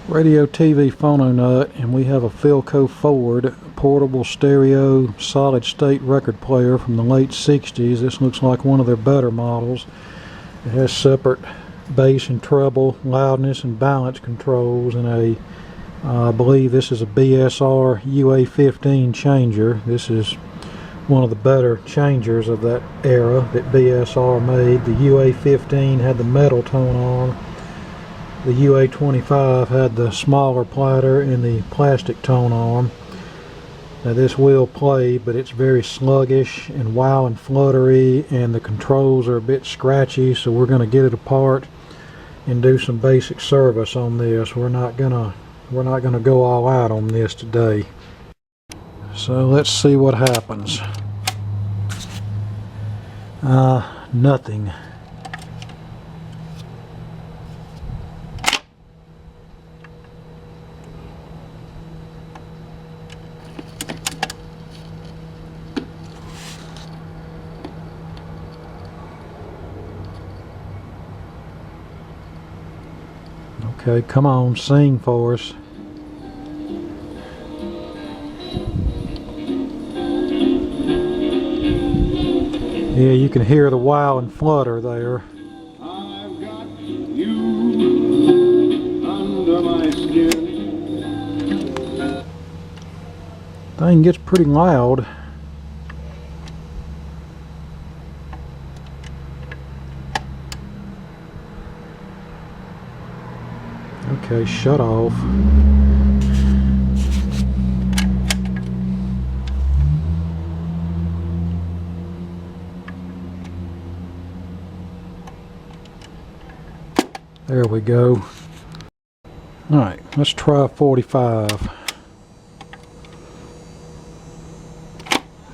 radio TV phono nut, and we have a Philco-Ford portable stereo solid state record player from the late 60s. This looks like one of their better models. It has separate bass and treble, loudness and balance controls, and I believe this is a BSR UA15 changer. This is one of the better changers of that era that BSR made. The UA15 had the metal tone arm. The UA25 had the smaller platter and the plastic tone arm. Now this will play, but it's very sluggish and wow and fluttery, and the controls are a bit scratchy, so we're going to get it apart and do some basic service on this. We're not gonna go all out on this today. So let's see what happens. Nothing. Okay, come on, sing for us. Yeah, you can hear the wow and flutter there. I've got you under my skin. Thing gets pretty loud. Okay, shut off. There we go. Alright, let's try 45.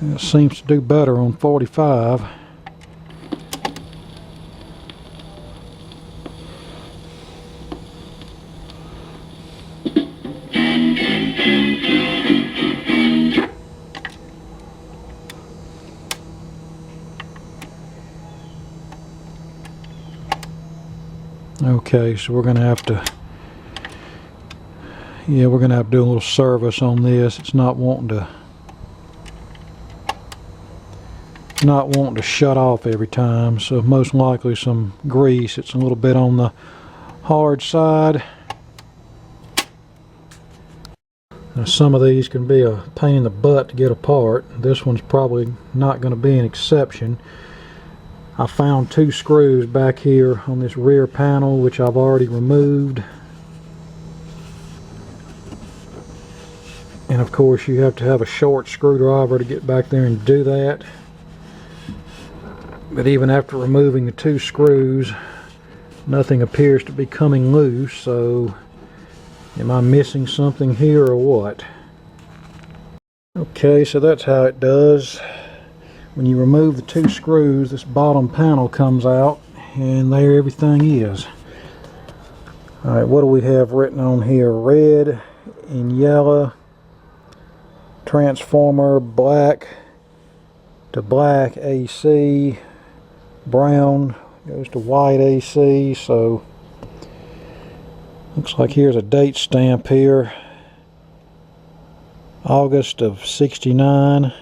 It seems to do better on 45. Okay, so we're going to have to do a little service on this. It's not wanting to shut off every time, so most likely some grease. It's a little bit on the hard side. Now, some of these can be a pain in the butt to get apart. This one's probably not going to be an exception. I found 2 screws back here on this rear panel, which I've already removed. And of course you have to have a short screwdriver to get back there and do that. But even after removing the 2 screws, nothing appears to be coming loose, so am I missing something here or what? Okay, so that's how it does. When you remove the 2 screws, this bottom panel comes out, and there everything is. Alright, what do we have written on here? Red and yellow, transformer, black to black AC, brown goes to white AC, so looks like here's a date stamp here. August of '69.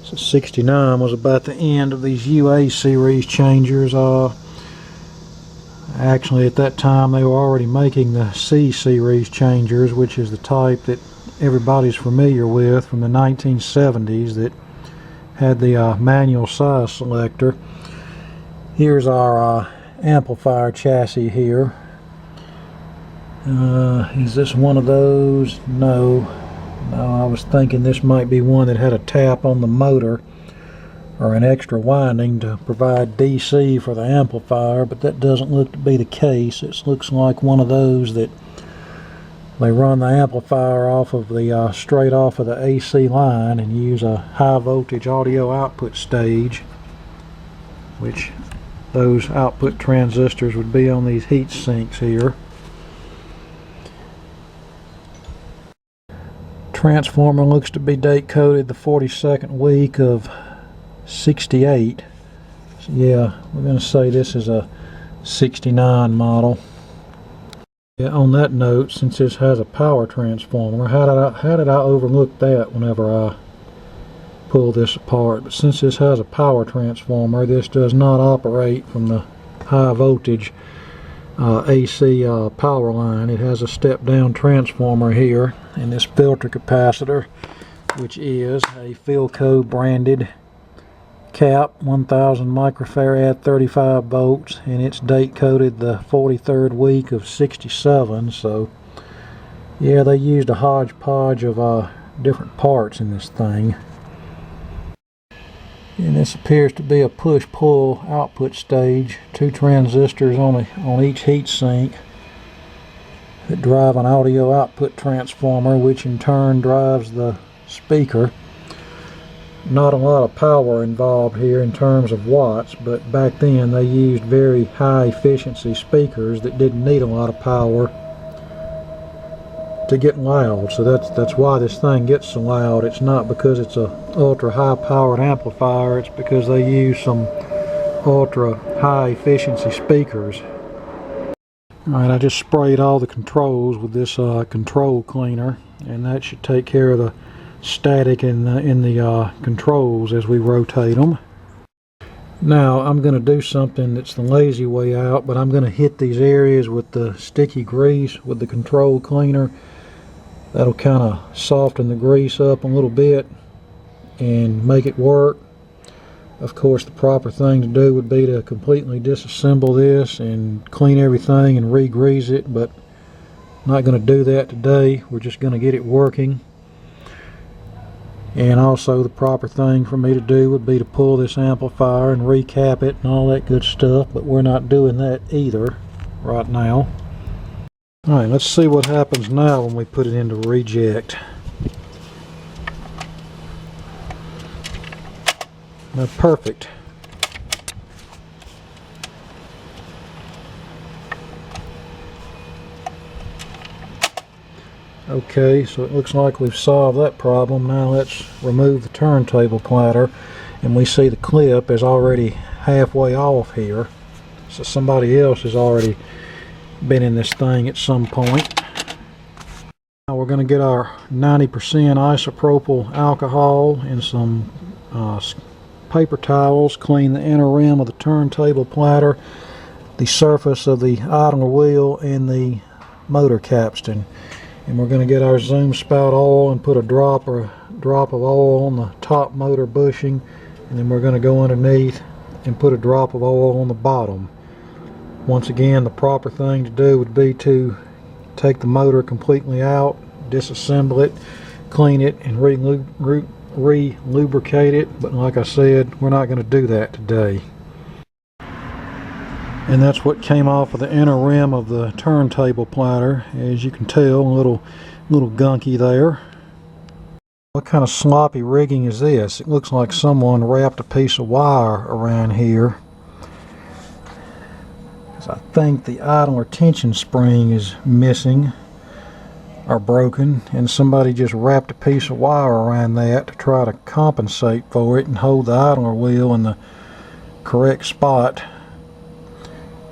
So 69 was about the end of these UA series changers. Actually at that time they were already making the C series changers, which is the type that everybody's familiar with from the 1970s that had the manual size selector. Here's our amplifier chassis here. Is this one of those? No, I was thinking this might be one that had a tap on the motor or an extra winding to provide DC for the amplifier, but that doesn't look to be the case. It looks like one of those that they run the amplifier off of the straight off of the AC line and use a high voltage audio output stage, which those output transistors would be on these heat sinks here. Transformer looks to be date coded the 42nd week of '68. So yeah, we're going to say this is a '69 model. Yeah, on that note, since this has a power transformer, how did I overlook that whenever I pull this apart? But since this has a power transformer, this does not operate from the high voltage AC power line. It has a step down transformer here, and this filter capacitor, which is a Philco branded cap, 1000 microfarad, 35 volts, and it's date coded the 43rd week of 67. So yeah, they used a hodgepodge of different parts in this thing. And this appears to be a push-pull output stage, 2 transistors on each heat sink that drive an audio output transformer, which in turn drives the speaker. Not a lot of power involved here in terms of watts, but back then they used very high efficiency speakers that didn't need a lot of power to get loud. So that's why this thing gets so loud. It's not because it's a ultra high powered amplifier, it's because they use some ultra high efficiency speakers. Alright, I just sprayed all the controls with this control cleaner, and that should take care of the static in the controls as we rotate them. Now I'm going to do something that's the lazy way out, but I'm going to hit these areas with the sticky grease with the control cleaner. That'll kind of soften the grease up a little bit and make it work. Of course, the proper thing to do would be to completely disassemble this and clean everything and re-grease it, but I'm not going to do that today. We're just going to get it working. And also the proper thing for me to do would be to pull this amplifier and recap it and all that good stuff, but we're not doing that either right now. Alright, let's see what happens now when we put it into reject. Now, perfect. Okay, so it looks like we've solved that problem. Now let's remove the turntable platter, and we see the clip is already halfway off here. So somebody else has already been in this thing at some point. Now we're going to get our 90% isopropyl alcohol and some paper towels, clean the inner rim of the turntable platter, the surface of the idler wheel, and the motor capstan. And we're going to get our zoom spout oil and put a drop of oil on the top motor bushing, and then we're going to go underneath and put a drop of oil on the bottom. Once again, the proper thing to do would be to take the motor completely out, disassemble it, clean it, and re-lubricate it, but like I said, we're not going to do that today. And that's what came off of the inner rim of the turntable platter. As you can tell, a little gunky there. What kind of sloppy rigging is this? It looks like someone wrapped a piece of wire around here. I think the idler tension spring is missing or broken, and somebody just wrapped a piece of wire around that to try to compensate for it and hold the idler wheel in the correct spot.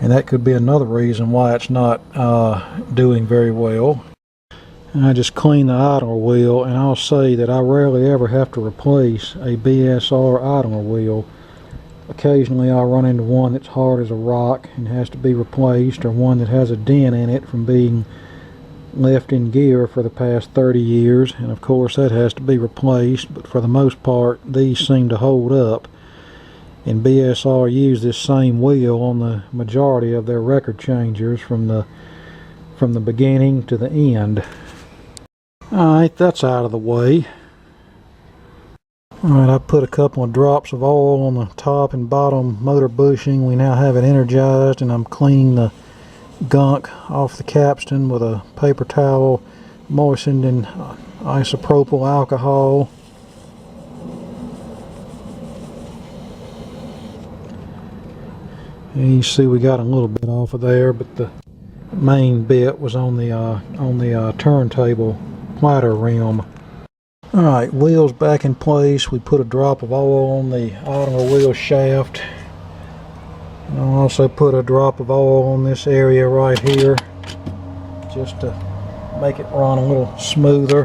And that could be another reason why it's not doing very well. And I just cleaned the idler wheel, and I'll say that I rarely ever have to replace a BSR idler wheel. Occasionally I'll run into one that's hard as a rock and has to be replaced, or one that has a dent in it from being left in gear for the past 30 years, and of course that has to be replaced, but for the most part these seem to hold up. And BSR use this same wheel on the majority of their record changers from the beginning to the end. Alright, that's out of the way. Alright, I put a couple of drops of oil on the top and bottom motor bushing. We now have it energized, and I'm cleaning the gunk off the capstan with a paper towel moistened in isopropyl alcohol. And you see we got a little bit off of there, but the main bit was on the turntable platter rim. Alright, wheels back in place. We put a drop of oil on the idler wheel shaft. And I'll also put a drop of oil on this area right here. just to make it run a little smoother.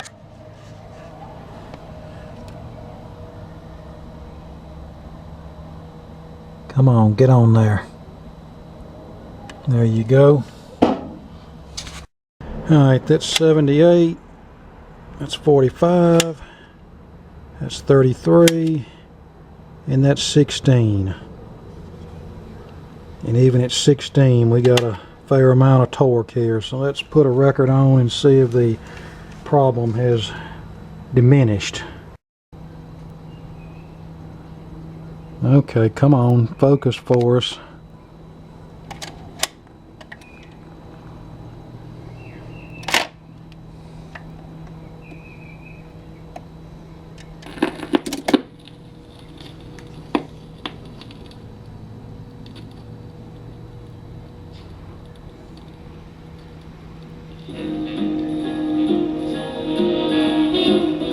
Come on, get on there. There you go. Alright, that's 78. That's 45. That's 33. And that's 16. And even at 16, we got a fair amount of torque here. So let's put a record on and see if the problem has diminished. Okay, come on, focus for us.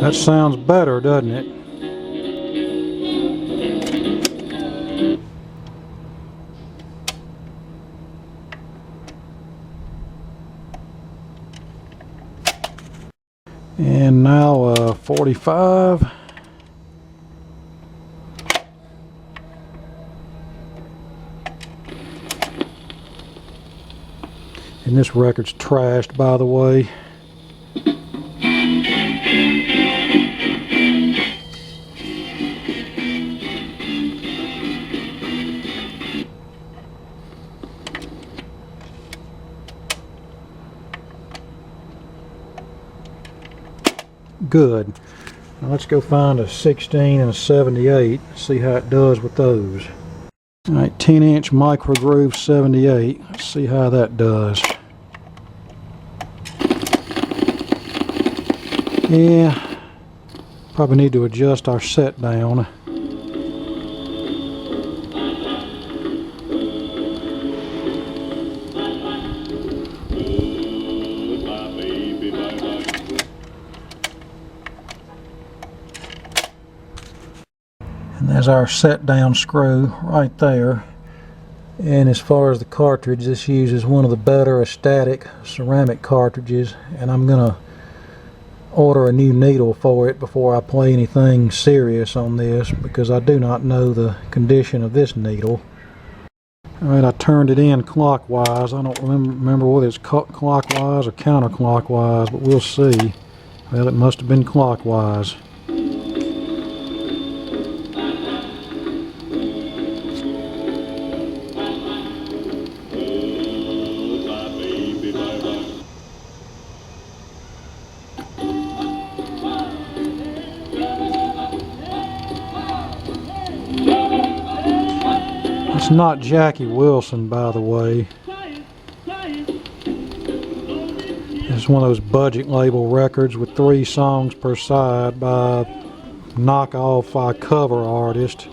That sounds better, doesn't it? And now 45. And this record's trashed, by the way. Good. Now let's go find a 16 and a 78, see how it does with those. Alright, 10-inch micro groove 78. Let's see how that does. Yeah, probably need to adjust our set down. And there's our set down screw right there. And as far as the cartridge, this uses one of the better static ceramic cartridges, and I'm gonna order a new needle for it before I play anything serious on this, because I do not know the condition of this needle. Alright, I turned it in clockwise. I don't remember whether it's clockwise or counterclockwise, but we'll see. Well, it must have been clockwise. It's not Jackie Wilson, by the way. It's one of those budget label records with 3 songs per side by knockoff cover artist.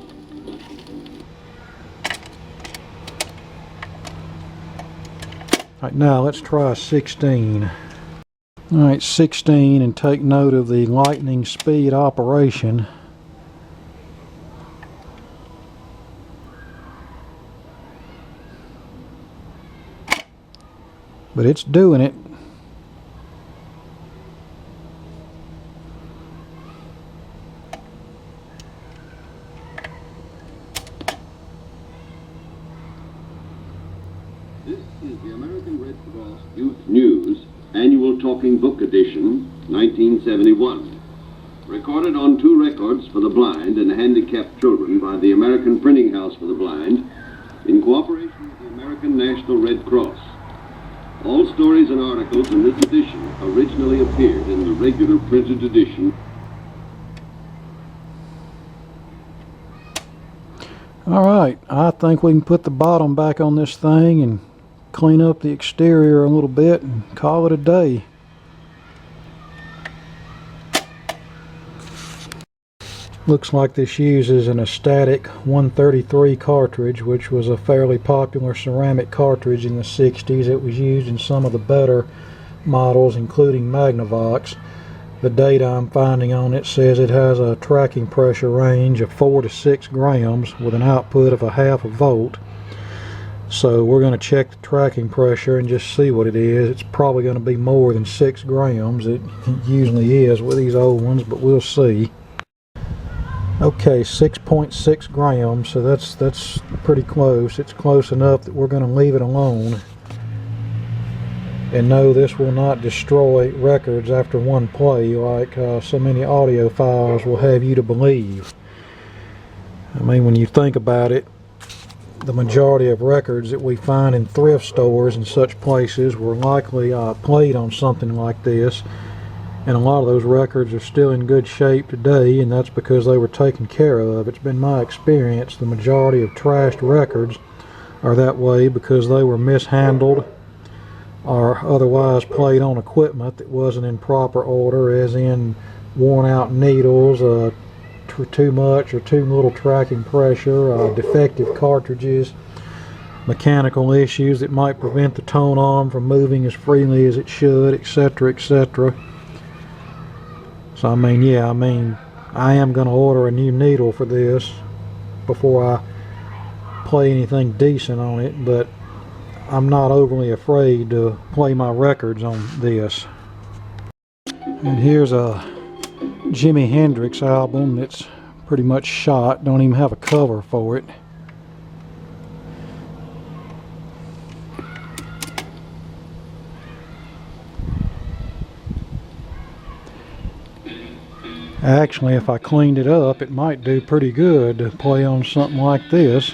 Alright, now let's try 16. Alright, 16, and take note of the lightning speed operation. But it's doing it. This is the American Red Cross Youth News Annual Talking Book Edition, 1971. Recorded on 2 records for the blind and handicapped children by the American Printing House for the Blind, in cooperation with the American National Red Cross. All stories and articles in this edition originally appeared in the regular printed edition. Alright, I think we can put the bottom back on this thing and clean up the exterior a little bit and call it a day. Looks like this uses an static 133 cartridge, which was a fairly popular ceramic cartridge in the 60s. It was used in some of the better models, including Magnavox. The data I'm finding on it says it has a tracking pressure range of 4 to 6 grams with an output of a half a volt. So we're going to check the tracking pressure and just see what it is. It's probably going to be more than 6 grams. It usually is with these old ones, but we'll see. Okay, 6.6 grams, so that's pretty close. It's close enough that we're going to leave it alone. And no, this will not destroy records after one play like so many audio files will have you to believe. I mean, when you think about it, the majority of records that we find in thrift stores and such places were likely played on something like this, and a lot of those records are still in good shape today, and that's because they were taken care of. It's been my experience the majority of trashed records are that way because they were mishandled or otherwise played on equipment that wasn't in proper order, as in worn out needles, too much or too little tracking pressure, defective cartridges, mechanical issues that might prevent the tone arm from moving as freely as it should, etc., etc. So I mean, yeah, I am going to order a new needle for this before I play anything decent on it, but I'm not overly afraid to play my records on this. And here's a Jimi Hendrix album that's pretty much shot, don't even have a cover for it. Actually, if I cleaned it up, it might do pretty good to play on something like this.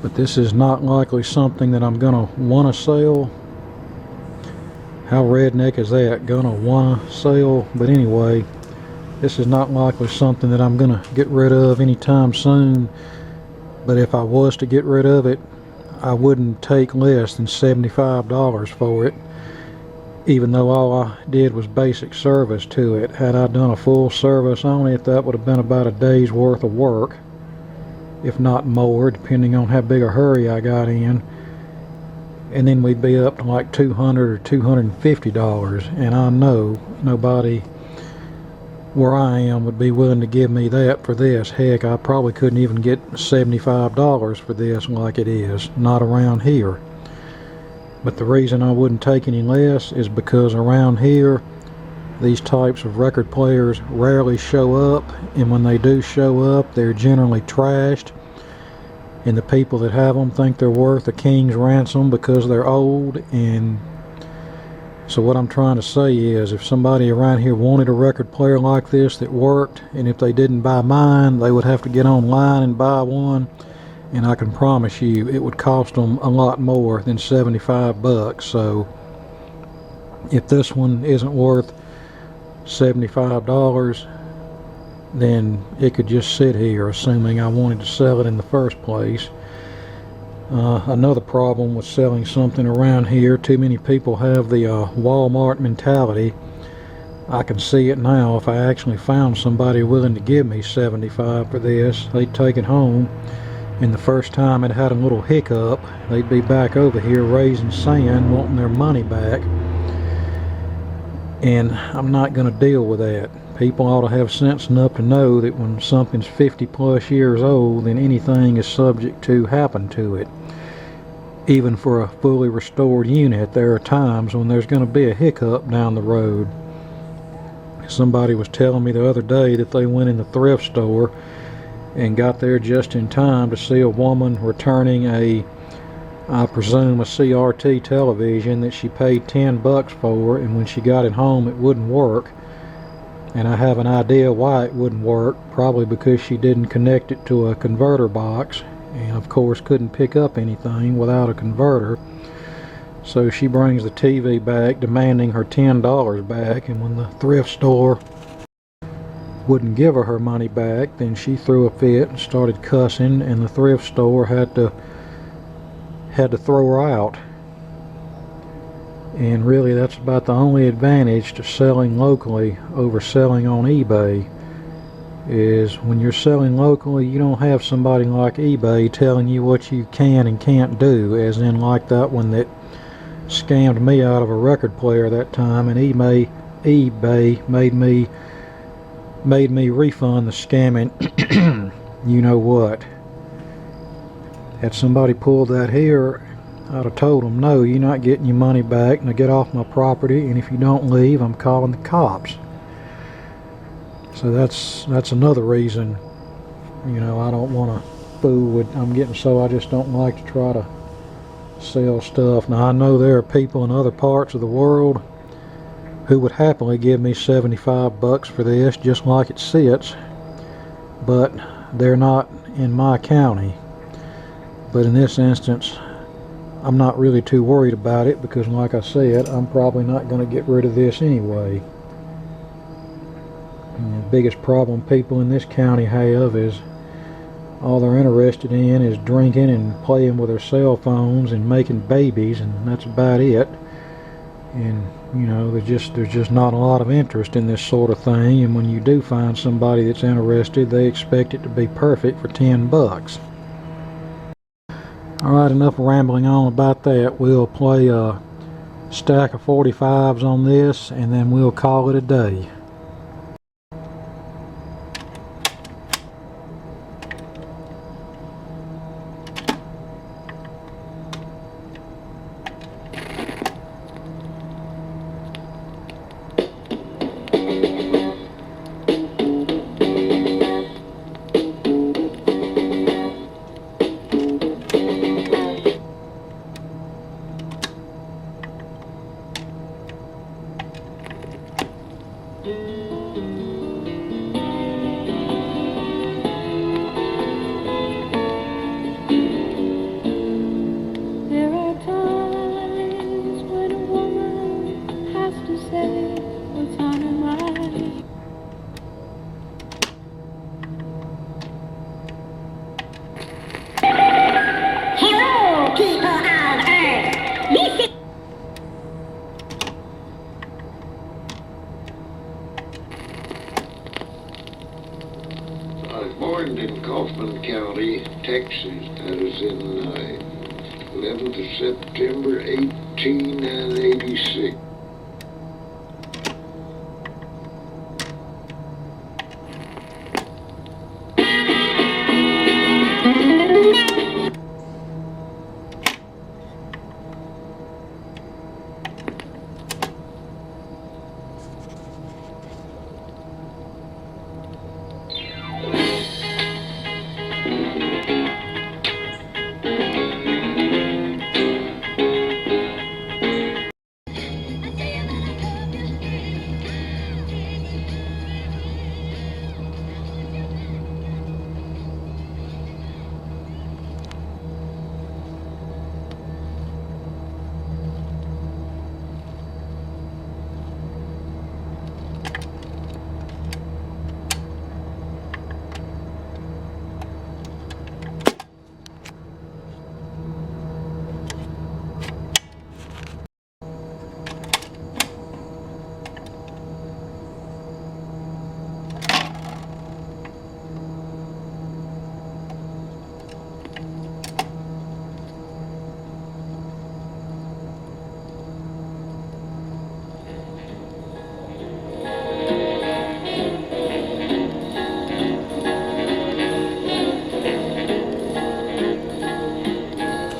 But this is not likely something that I'm gonna want to sell. How redneck is that? Gonna want to sell? But anyway, this is not likely something that I'm gonna get rid of anytime soon. But if I was to get rid of it, I wouldn't take less than $75 for it, even though all I did was basic service to it. Had I done a full service on it, that would have been about a day's worth of work, if not more, depending on how big a hurry I got in. And then we'd be up to like $200 or $250, and I know nobody where I am would be willing to give me that for this. Heck, I probably couldn't even get $75 for this like it is, not around here. But the reason I wouldn't take any less is because around here these types of record players rarely show up, and when they do show up, they're generally trashed, and the people that have them think they're worth a king's ransom because they're old. And so what I'm trying to say is, if somebody around here wanted a record player like this that worked, and if they didn't buy mine, they would have to get online and buy one, and I can promise you it would cost them a lot more than 75 bucks. So if this one isn't worth $75, then it could just sit here, assuming I wanted to sell it in the first place. Another problem with selling something around here, too many people have the Walmart mentality. I can see it now. If I actually found somebody willing to give me $75 for this, they'd take it home, and the first time it had a little hiccup, they'd be back over here raising sand, wanting their money back. And I'm not going to deal with that. People ought to have sense enough to know that when something's 50 plus years old, then anything is subject to happen to it. Even for a fully restored unit, there are times when there's going to be a hiccup down the road. Somebody was telling me the other day that they went in the thrift store and got there just in time to see a woman returning I presume a CRT television that she paid 10 bucks for, and when she got it home it wouldn't work. And I have an idea why it wouldn't work, probably because she didn't connect it to a converter box, and of course couldn't pick up anything without a converter. So she brings the TV back demanding her $10 back, and when the thrift store wouldn't give her money back, then she threw a fit and started cussing, and the thrift store had to throw her out. And really that's about the only advantage to selling locally over selling on eBay, is when you're selling locally you don't have somebody like eBay telling you what you can and can't do, as in like that one that scammed me out of a record player that time, and eBay made me made me refund the scamming you know what. Had somebody pulled that here, I'd have told them, no, you're not getting your money back, now get off my property, and if you don't leave, I'm calling the cops. So that's another reason, you know, I don't want to fool with, I just don't like to try to sell stuff. Now I know there are people in other parts of the world who would happily give me $75 for this just like it sits, but they're not in my county. But in this instance, I'm not really too worried about it because, like I said, I'm probably not going to get rid of this anyway. And the biggest problem people in this county have is all they're interested in is drinking and playing with their cell phones and making babies, and that's about it. And you know, there's just not a lot of interest in this sort of thing, and when you do find somebody that's interested, they expect it to be perfect for $10. Alright, enough rambling on about that. We'll play a stack of 45s on this, and then we'll call it a day. Born in Kaufman County, Texas. That was in 11th of September, 1886.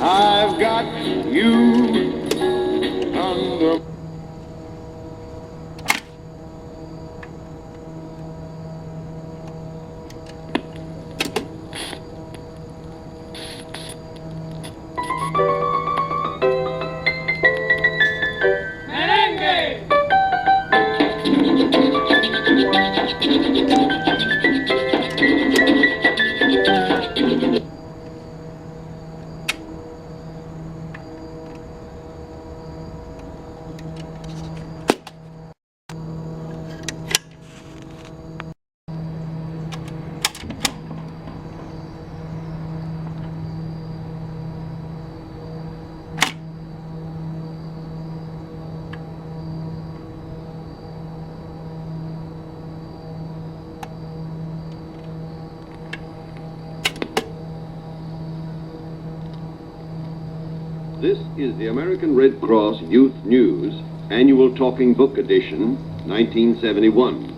I've got you under. This is the American Red Cross Youth News, Annual Talking Book Edition, 1971.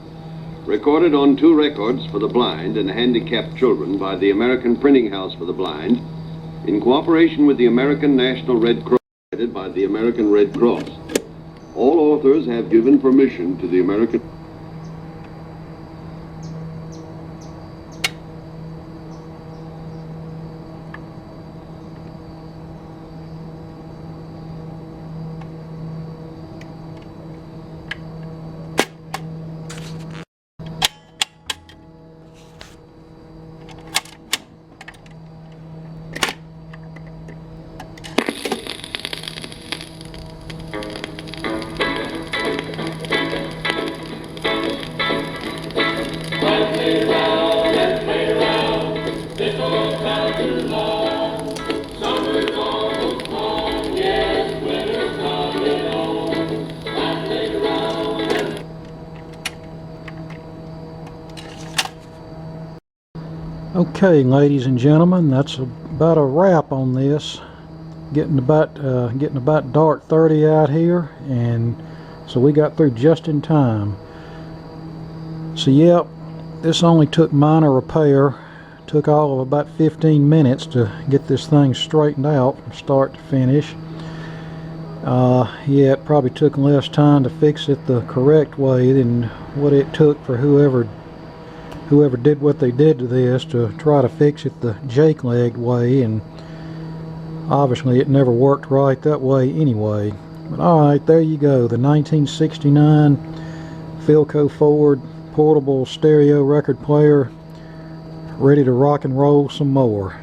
Recorded on 2 records for the blind and handicapped children by the American Printing House for the Blind, in cooperation with the American National Red Cross, headed by the American Red Cross. All authors have given permission to the American... Okay, ladies and gentlemen, that's about a wrap on this. Getting about dark 30 out here, and so we got through just in time. So yep, this only took minor repair. Took all of about 15 minutes to get this thing straightened out from start to finish. Yeah, it probably took less time to fix it the correct way than what it took for whoever did what they did to this to try to fix it the jake-legged way, and obviously it never worked right that way anyway. But alright, there you go, the 1969 Philco-Ford portable stereo record player, ready to rock and roll some more.